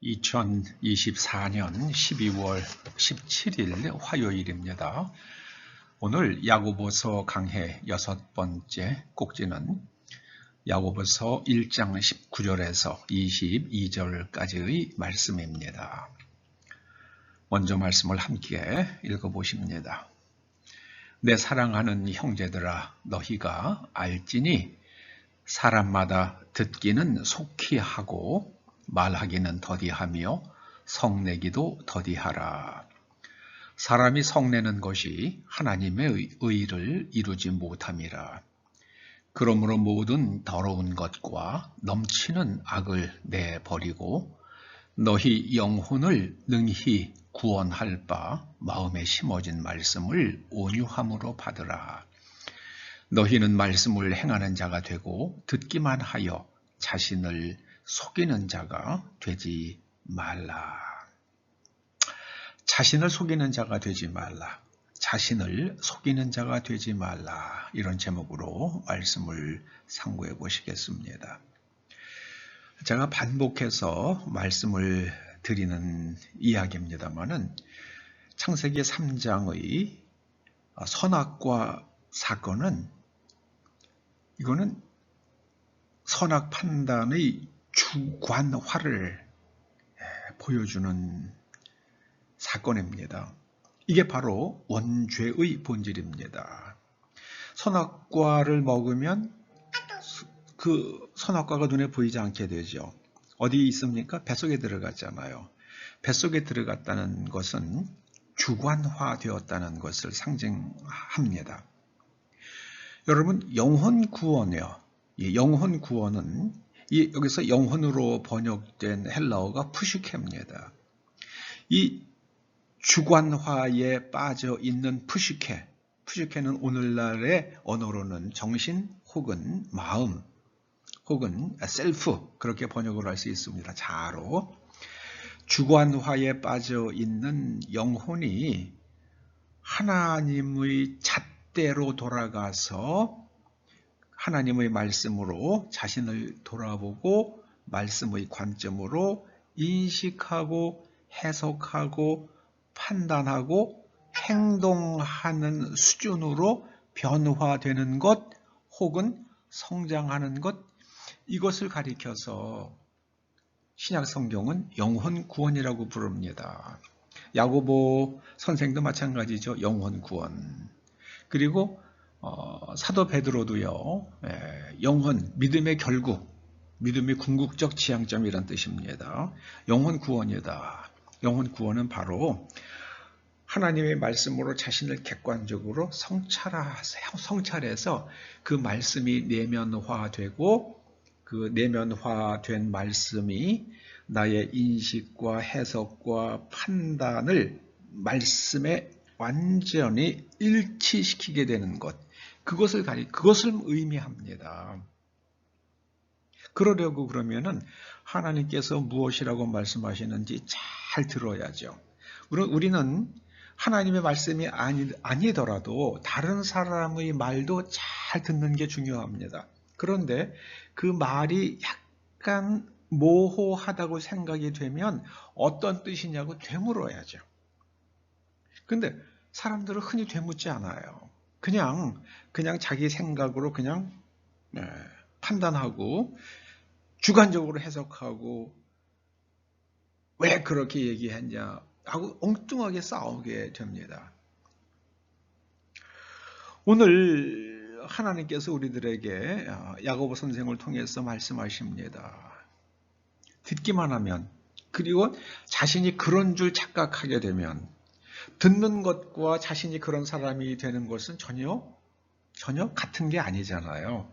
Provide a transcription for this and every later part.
2024년 12월 17일 화요일입니다. 오늘 야고보서 강해 6번째 꼭지는 야고보서 1장 19절에서 22절까지의 말씀입니다. 먼저 말씀을 함께 읽어보십니다. 내 사랑하는 형제들아, 너희가 알지니 사람마다 듣기는 속히 하고 말하기는 더디하며 성내기도 더디하라. 사람이 성내는 것이 하나님의 의를 이루지 못함이라. 그러므로 모든 더러운 것과 넘치는 악을 내버리고 너희 영혼을 능히 구원할 바 마음에 심어진 말씀을 온유함으로 받으라. 너희는 말씀을 행하는 자가 되고 듣기만 하여 자신을 속이는 자가 되지 말라. 자신을 속이는 자가 되지 말라. 자신을 속이는 자가 되지 말라. 이런 제목으로 말씀을 상고해 보시겠습니다. 제가 반복해서 말씀을 드리는 이야기입니다만은 창세기 3장의 선악과 사건은 이거는 선악 판단의 주관화를 보여주는 사건입니다. 이게 바로 원죄의 본질입니다. 선악과를 먹으면 그 선악과가 눈에 보이지 않게 되죠. 어디 있습니까? 뱃속에 들어갔잖아요. 뱃속에 들어갔다는 것은 주관화되었다는 것을 상징합니다. 여러분, 영혼 구원이요. 영혼 구원은 여기서 영혼으로 번역된 헬라어가 푸시케입니다. 이 주관화에 빠져 있는 푸시케는 오늘날의 언어로는 정신 혹은 마음 혹은 셀프, 그렇게 번역을 할 수 있습니다. 자로 주관화에 빠져 있는 영혼이 하나님의 잣대로 돌아가서 하나님의 말씀으로 자신을 돌아보고 말씀의 관점으로 인식하고 해석하고 판단하고 행동하는 수준으로 변화되는 것 혹은 성장하는 것, 이것을 가리켜서 신약 성경은 영혼 구원이라고 부릅니다. 야고보 선생도 마찬가지죠. 영혼 구원. 그리고 사도 베드로도요. 영혼, 믿음의 결국, 믿음의 궁극적 지향점이란 뜻입니다. 영혼 구원이다. 영혼 구원은 바로 하나님의 말씀으로 자신을 객관적으로 성찰해서 그 말씀이 내면화되고 그 내면화된 말씀이 나의 인식과 해석과 판단을 말씀에 완전히 일치시키게 되는 것, 그것을 의미합니다. 그러려고 그러면은 하나님께서 무엇이라고 말씀하시는지 잘 들어야죠. 우리는 하나님의 말씀이 아니더라도 다른 사람의 말도 잘 듣는 게 중요합니다. 그런데 그 말이 약간 모호하다고 생각이 되면 어떤 뜻이냐고 되물어야죠. 근데 사람들은 흔히 되묻지 않아요. 그냥 자기 생각으로 그냥 판단하고 주관적으로 해석하고 왜 그렇게 얘기했냐 하고 엉뚱하게 싸우게 됩니다. 오늘 하나님께서 우리들에게 야고보 선생을 통해서 말씀하십니다. 듣기만 하면, 그리고 자신이 그런 줄 착각하게 되면, 듣는 것과 자신이 그런 사람이 되는 것은 전혀 같은 게 아니잖아요.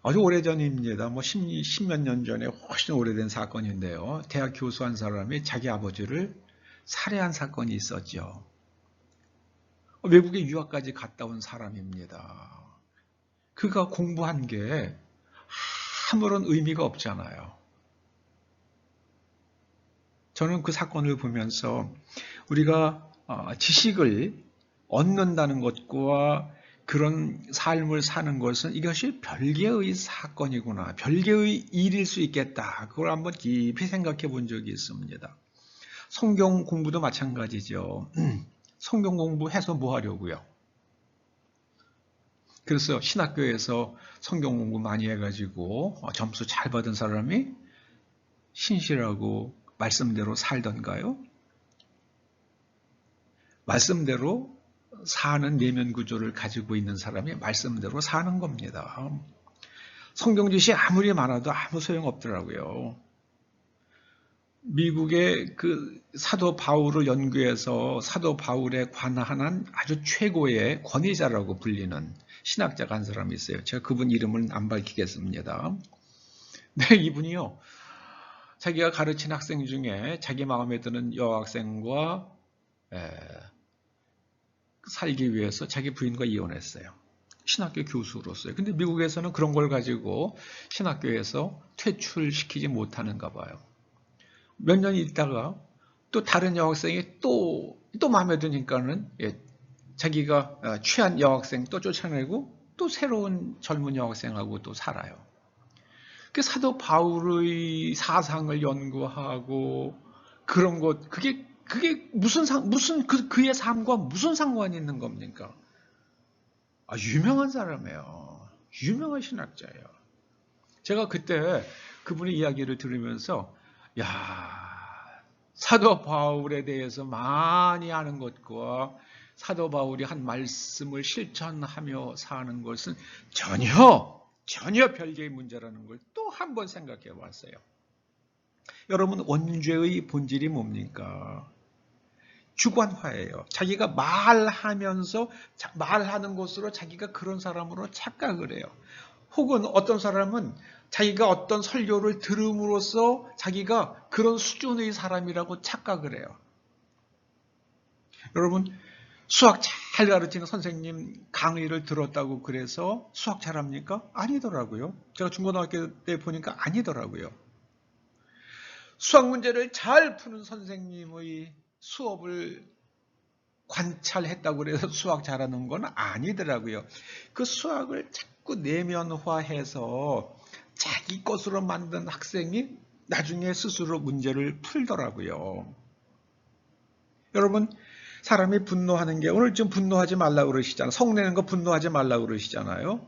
아주 오래전입니다. 십몇 년 전에 훨씬 오래된 사건인데요. 대학 교수 한 사람이 자기 아버지를 살해한 사건이 있었죠. 외국에 유학까지 갔다 온 사람입니다. 그가 공부한 게 아무런 의미가 없잖아요. 저는 그 사건을 보면서 우리가 지식을 얻는다는 것과 그런 삶을 사는 것은 이것이 별개의 사건이구나, 별개의 일일 수 있겠다. 그걸 한번 깊이 생각해 본 적이 있습니다. 성경 공부도 마찬가지죠. 성경 공부해서 뭐 하려고요? 그래서 신학교에서 성경 공부 많이 해가지고 점수 잘 받은 사람이 신실하고 말씀대로 살던가요? 말씀대로 사는 내면 구조를 가지고 있는 사람이 말씀대로 사는 겁니다. 성경 지시 아무리 많아도 아무 소용없더라고요. 미국의 그 사도 바울을 연구해서 사도 바울에 관한 아주 최고의 권위자라고 불리는 신학자가 한 사람이 있어요. 제가 그분 이름은 안 밝히겠습니다. 네, 이분이요. 자기가 가르친 학생 중에 자기 마음에 드는 여학생과 살기 위해서 자기 부인과 이혼했어요. 신학교 교수로서요. 근데 미국에서는 그런 걸 가지고 신학교에서 퇴출시키지 못하는가 봐요. 몇 년 있다가 또 다른 여학생이 또 마음에 드니까는 자기가 취한 여학생 또 쫓아내고 또 새로운 젊은 여학생하고 또 살아요. 그 사도 바울의 사상을 연구하고 그런 것, 그게 그의 삶과 무슨 상관이 있는 겁니까? 유명한 사람이에요. 유명한 신학자예요. 제가 그때 그분의 이야기를 들으면서, 사도 바울에 대해서 많이 아는 것과 사도 바울이 한 말씀을 실천하며 사는 것은 전혀 별개의 문제라는 걸 또 한 번 생각해 봤어요. 여러분, 원죄의 본질이 뭡니까? 주관화예요. 자기가 말하면서 말하는 것으로 자기가 그런 사람으로 착각을 해요. 혹은 어떤 사람은 자기가 어떤 설교를 들음으로써 자기가 그런 수준의 사람이라고 착각을 해요. 여러분, 수학 잘 가르치는 선생님 강의를 들었다고 그래서 수학 잘합니까? 아니더라고요. 제가 중고등학교 때 보니까 아니더라고요. 수학 문제를 잘 푸는 선생님의 수업을 관찰했다고 그래서 수학 잘하는 건 아니더라고요. 그 수학을 자꾸 내면화해서 자기 것으로 만든 학생이 나중에 스스로 문제를 풀더라고요. 여러분, 사람이 분노하는 게 오늘 좀 분노하지 말라고 그러시잖아요. 성내는 거 분노하지 말라고 그러시잖아요.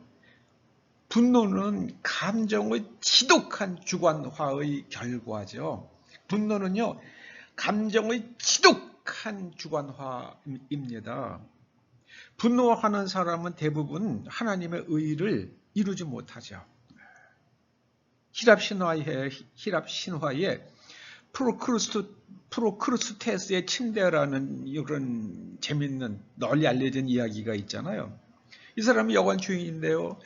분노는 감정의 지독한 주관화의 결과죠. 분노는요, 감정의 지독한 주관화입니다. 분노하는 사람은 대부분 하나님의 의를 이루지 못하죠. 히랍 신화에 프로크루스테스의 침대라는 이런 재밌는 널리 알려진 이야기가 있잖아요. 이 사람이 여관 주인인데요.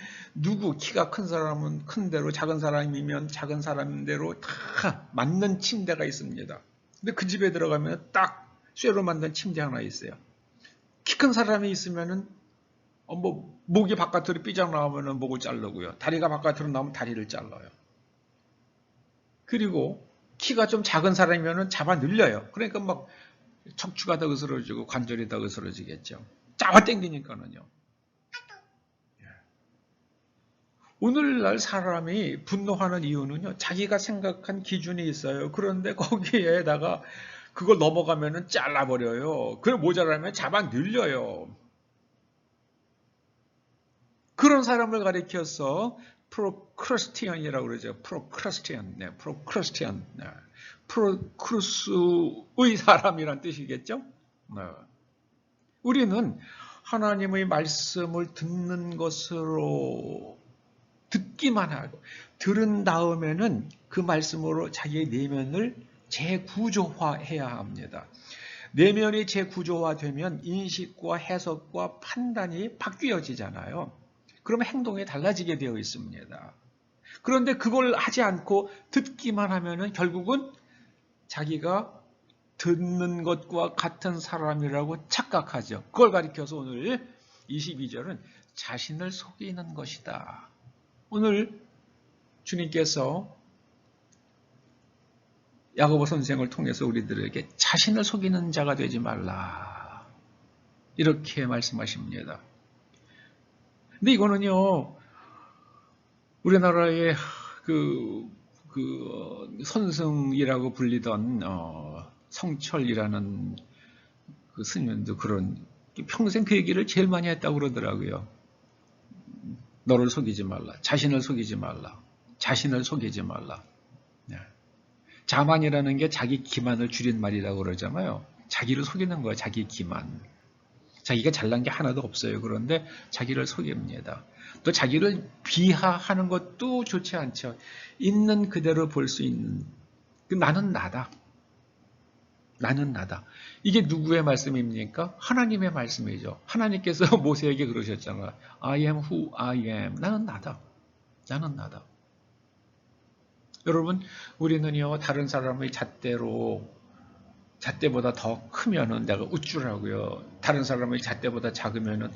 키가 큰 사람은 큰 대로, 작은 사람이면 작은 사람대로 다 맞는 침대가 있습니다. 근데 그 집에 들어가면 딱 쇠로 만든 침대 하나 있어요. 키 큰 사람이 있으면은 목이 바깥으로 삐져 나오면은 목을 자르고요. 다리가 바깥으로 나오면 다리를 잘라요. 그리고 키가 좀 작은 사람이면은 잡아 늘려요. 그러니까 막 척추가 더 으스러지고 관절이 더 으스러지겠죠. 잡아 당기니까는요. 오늘날 사람이 분노하는 이유는요, 자기가 생각한 기준이 있어요. 그런데 거기에다가 그걸 넘어가면은 잘라버려요. 그걸 모자라면 잡아 늘려요. 그런 사람을 가리켜서 프로크러스티언이라고 그러죠. 프로크러스티언. 프로크루스의 사람이란 뜻이겠죠? 우리는 하나님의 말씀을 듣는 것으로 듣기만 하고 들은 다음에는 그 말씀으로 자기의 내면을 재구조화해야 합니다. 내면이 재구조화되면 인식과 해석과 판단이 바뀌어지잖아요. 그러면 행동이 달라지게 되어 있습니다. 그런데 그걸 하지 않고 듣기만 하면은 결국은 자기가 듣는 것과 같은 사람이라고 착각하죠. 그걸 가리켜서 오늘 22절은 자신을 속이는 것이다. 오늘 주님께서 야고보 선생을 통해서 우리들에게 자신을 속이는 자가 되지 말라. 이렇게 말씀하십니다. 근데 이거는요, 우리나라의 선승이라고 불리던 성철이라는 그 스님도 평생 그 얘기를 제일 많이 했다고 그러더라고요. 너를 속이지 말라. 자신을 속이지 말라. 자신을 속이지 말라. 자만이라는 게 자기 기만을 줄인 말이라고 그러잖아요. 자기를 속이는 거예요. 자기 기만. 자기가 잘난 게 하나도 없어요. 그런데 자기를 속입니다. 또 자기를 비하하는 것도 좋지 않죠. 있는 그대로 볼 수 있는 나는 나다. 나는 나다. 이게 누구의 말씀입니까? 하나님의 말씀이죠. 하나님께서 모세에게 그러셨잖아요. I am who I am. 나는 나다. 나는 나다. 여러분, 우리는요, 다른 사람의 잣대보다 더 크면은 내가 우쭐하고요. 다른 사람의 잣대보다 작으면은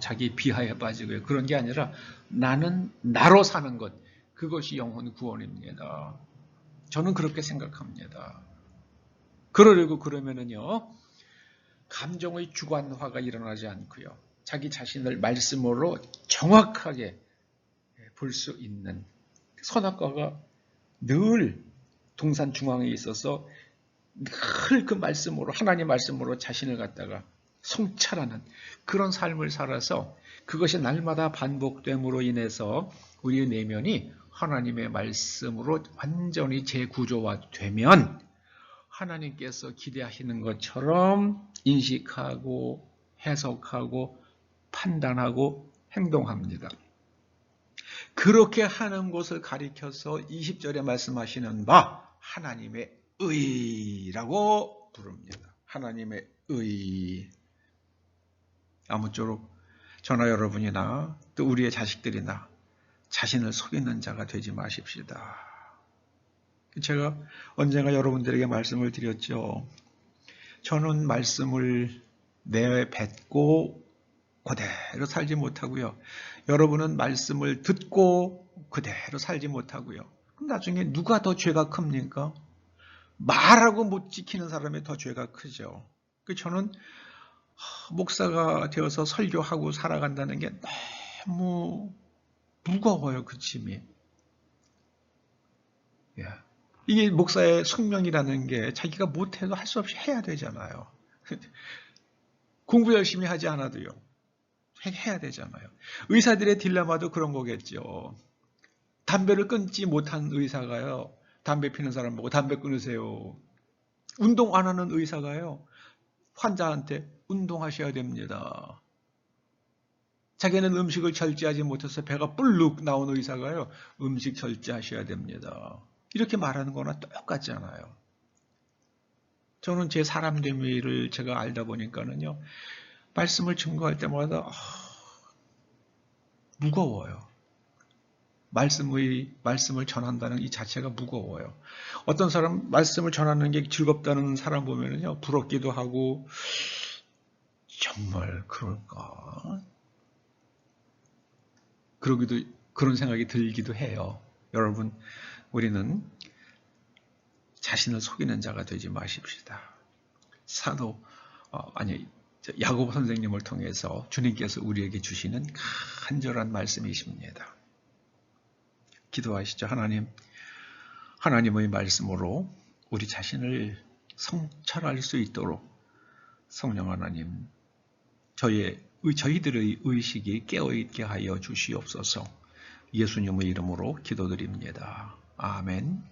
자기 비하에 빠지고요. 그런 게 아니라 나는 나로 사는 것. 그것이 영혼 구원입니다. 저는 그렇게 생각합니다. 그러려고 그러면은요, 감정의 주관화가 일어나지 않고요. 자기 자신을 말씀으로 정확하게 볼 수 있는 선악과가 늘 동산 중앙에 있어서 늘 그 말씀으로, 하나님 말씀으로 자신을 갖다가 성찰하는 그런 삶을 살아서 그것이 날마다 반복됨으로 인해서 우리의 내면이 하나님의 말씀으로 완전히 재구조화되면 하나님께서 기대하시는 것처럼 인식하고 해석하고 판단하고 행동합니다. 그렇게 하는 것을 가리켜서 20절에 말씀하시는 바 하나님의 의라고 부릅니다. 하나님의 의. 아무쪼록 저나 여러분이나 또 우리의 자식들이나 자신을 속이는 자가 되지 마십시다. 제가 언젠가 여러분들에게 말씀을 드렸죠. 저는 말씀을 내뱉고 그대로 살지 못하고요. 여러분은 말씀을 듣고 그대로 살지 못하고요. 그럼 나중에 누가 더 죄가 큽니까? 말하고 못 지키는 사람이 더 죄가 크죠. 저는 목사가 되어서 설교하고 살아간다는 게 너무 무거워요. 그 짐이. 이게 목사의 숙명이라는 게 자기가 못해도 할 수 없이 해야 되잖아요. 공부 열심히 하지 않아도요. 해야 되잖아요. 의사들의 딜레마도 그런 거겠죠. 담배를 끊지 못한 의사가요. 담배 피는 사람 보고 담배 끊으세요. 운동 안 하는 의사가요. 환자한테 운동하셔야 됩니다. 자기는 음식을 절제하지 못해서 배가 불룩 나온 의사가요. 음식 절제하셔야 됩니다. 이렇게 말하는 거나 똑같잖아요. 저는 제 사람됨을 제가 알다 보니까는요. 말씀을 증거할 때마다 무거워요. 말씀을 전한다는 이 자체가 무거워요. 어떤 사람 말씀을 전하는 게 즐겁다는 사람 보면은요. 부럽기도 하고 정말 그럴까? 그런 생각이 들기도 해요. 여러분, 우리는 자신을 속이는 자가 되지 마십시다. 야고보 선생님을 통해서 주님께서 우리에게 주시는 간절한 말씀이십니다. 기도하시죠. 하나님의 말씀으로 우리 자신을 성찰할 수 있도록 성령 하나님, 저희들의 의식이 깨어있게 하여 주시옵소서. 예수님의 이름으로 기도드립니다. 아멘.